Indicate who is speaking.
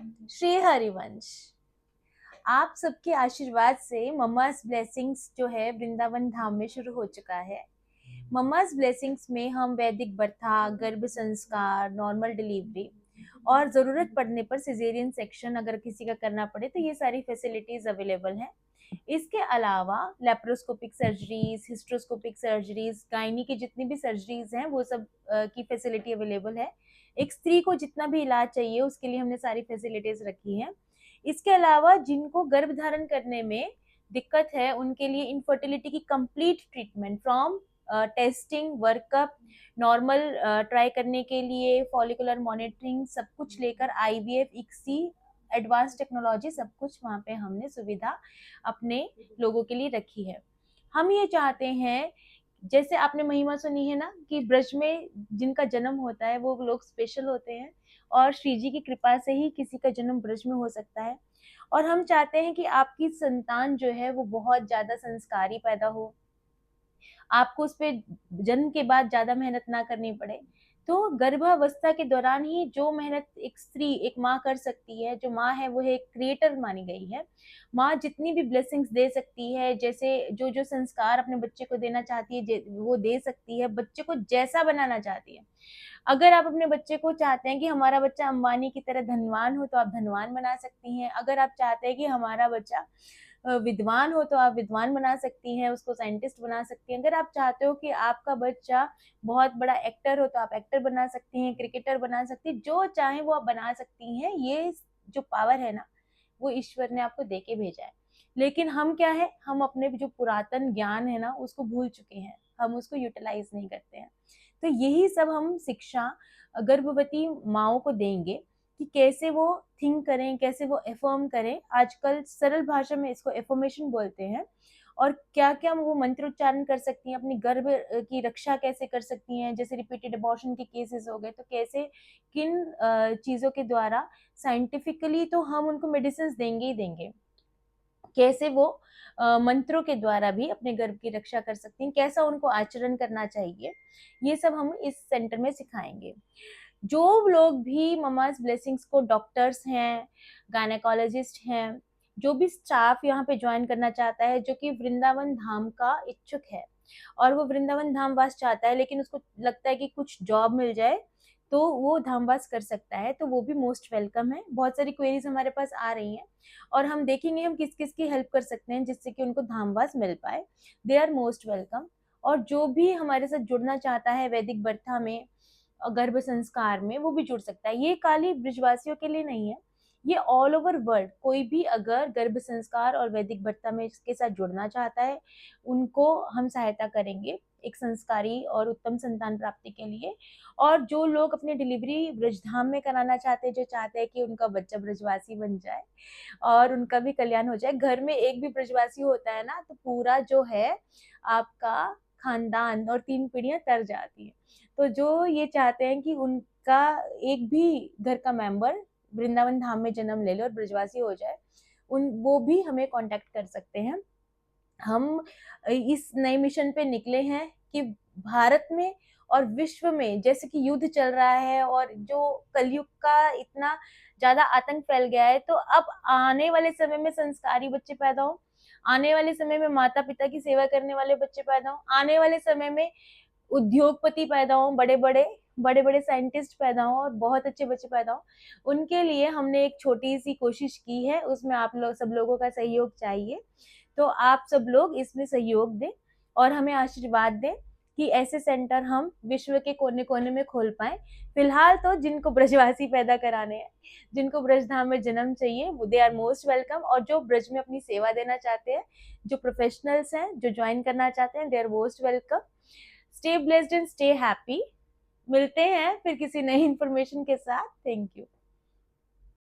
Speaker 1: श्री हरिवंश। आप सबके आशीर्वाद से मम्माज ब्लेसिंग्स जो है वृंदावन धाम में शुरू हो चुका है। मम्माज ब्लेसिंग्स में हम वैदिक बर्था, गर्भ संस्कार, नॉर्मल डिलीवरी और ज़रूरत पड़ने पर सिजेरियन सेक्शन अगर किसी का करना पड़े तो ये सारी फैसिलिटीज़ अवेलेबल हैं। इसके अलावा laparoscopic surgeries, hysteroscopic surgeries, gynae की जितनी भी सर्जरीज हैं वो सब की फैसिलिटी अवेलेबल है। एक स्त्री को जितना भी इलाज चाहिए उसके लिए हमने सारी फैसिलिटीज रखी हैं। इसके अलावा जिनको गर्भ धारण करने में दिक्कत है उनके लिए इनफर्टिलिटी की complete treatment from testing, workup, normal try करने के लिए फॉलिकुलर मॉनिटरिंग, सब कुछ लेकर आईवीएफ, इक्सी, एडवांस टेक्नोलॉजी, सब कुछ वहाँ पे हमने सुविधा अपने लोगों के लिए रखी है। हम ये चाहते हैं, जैसे आपने महिमा सुनी है ना कि ब्रज में जिनका जन्म होता है वो लोग स्पेशल होते हैं, और श्री जी की कृपा से ही किसी का जन्म ब्रज में हो सकता है। और हम चाहते हैं कि आपकी संतान जो है वो बहुत ज्यादा संस्कारी पैदा हो, आपको उस पर जन्म के बाद ज्यादा मेहनत ना करनी पड़े। तो गर्भावस्था के दौरान ही जो मेहनत एक स्त्री, एक माँ कर सकती है, जो माँ है वो है एक क्रिएटर मानी गई है। माँ जितनी भी ब्लेसिंग्स दे सकती है, जैसे जो जो संस्कार अपने बच्चे को देना चाहती है वो दे सकती है, बच्चे को जैसा बनाना चाहती है। अगर आप अपने बच्चे को चाहते हैं कि हमारा बच्चा अंबानी की तरह धनवान हो तो आप धनवान बना सकती हैं। अगर आप चाहते हैं कि हमारा बच्चा विद्वान हो तो आप विद्वान बना सकती हैं, उसको साइंटिस्ट बना सकती हैं। अगर आप चाहते हो कि आपका बच्चा बहुत बड़ा एक्टर हो तो आप एक्टर बना सकती हैं, क्रिकेटर बना सकती हैं, जो चाहे वो आप बना सकती हैं। ये जो पावर है ना वो ईश्वर ने आपको दे के भेजा है। लेकिन हम क्या है, हम अपने जो पुरातन ज्ञान है ना उसको भूल चुके हैं, हम उसको यूटिलाइज नहीं करते हैं। तो यही सब हम शिक्षा गर्भवती माओ को देंगे कि कैसे वो थिंक करें, कैसे वो एफर्म करें। आजकल सरल भाषा में इसको एफर्मेशन बोलते हैं। और क्या क्या वो मंत्र उच्चारण कर सकती हैं, अपनी गर्भ की रक्षा कैसे कर सकती हैं, जैसे रिपीटेड अबॉर्शन के केसेस हो गए तो कैसे, किन चीज़ों के द्वारा साइंटिफिकली तो हम उनको मेडिसिन देंगे ही देंगे, कैसे वो मंत्रों के द्वारा भी अपने गर्भ की रक्षा कर सकती हैं, कैसा उनको आचरण करना चाहिए, ये सब हम इस सेंटर में सिखाएंगे। जो लोग भी ममाज ब्लेसिंग्स को डॉक्टर्स हैं, गायनेकोलॉजिस्ट हैं, जो भी स्टाफ यहाँ पे ज्वाइन करना चाहता है जो कि वृंदावन धाम का इच्छुक है और वो वृंदावन धाम वास चाहता है लेकिन उसको लगता है कि कुछ जॉब मिल जाए तो वो धामवास कर सकता है, तो वो भी मोस्ट वेलकम है। बहुत सारी क्वेरीज हमारे पास आ रही हैं और हम देखेंगे हम किस किस की हेल्प कर सकते हैं जिससे कि उनको धामवास मिल पाए। They are most welcome. और जो भी हमारे साथ जुड़ना चाहता है वैदिक बर्था में, गर्भ संस्कार में, वो भी जुड़ सकता है। ये खाली ब्रिजवासियों के लिए नहीं है, ये ऑल ओवर वर्ल्ड कोई भी अगर गर्भ संस्कार और वैदिक बर्ता में इसके साथ जुड़ना चाहता है उनको हम सहायता करेंगे एक संस्कारी और उत्तम संतान प्राप्ति के लिए। और जो लोग अपनी डिलीवरी ब्रजधाम में कराना चाहते हैं, जो चाहते हैं कि उनका बच्चा ब्रजवासी बन जाए और उनका भी कल्याण हो जाए, घर में एक भी ब्रजवासी होता है ना तो पूरा जो है आपका खानदान और 3 पीढ़ियां तर जाती है। तो जो ये चाहते हैं कि उनका एक भी घर का मेंबर वृंदावन धाम में जन्म ले ले और ब्रजवासी हो जाए, उन वो भी हमें कांटेक्ट कर सकते हैं। हम इस नए मिशन पे निकले हैं कि भारत में और विश्व में जैसे कि युद्ध चल रहा है और जो कलयुग का इतना ज्यादा आतंक फैल गया है, तो अब आने वाले समय में संस्कारी बच्चे पैदा हो, आने वाले समय में माता पिता की सेवा करने वाले बच्चे पैदा हो, आने वाले समय में उद्योगपति पैदा हो, बड़े बड़े साइंटिस्ट पैदा हो और बहुत अच्छे बच्चे पैदा हो। उनके लिए हमने एक छोटी सी कोशिश की है, उसमें आप लोग सब लोगों का सहयोग चाहिए। तो आप सब लोग इसमें सहयोग दें और हमें आशीर्वाद दें कि ऐसे सेंटर हम विश्व के कोने कोने में खोल पाए। फिलहाल तो जिनको ब्रजवासी पैदा कराने हैं, जिनको ब्रजधाम में जन्म चाहिए, वो दे आर मोस्ट वेलकम। और जो ब्रज में अपनी सेवा देना चाहते हैं, जो प्रोफेशनल्स हैं, जो ज्वाइन करना चाहते हैं, they are most welcome. Stay blessed and stay happy. मिलते हैं फिर किसी नई इंफॉर्मेशन के साथ। Thank you.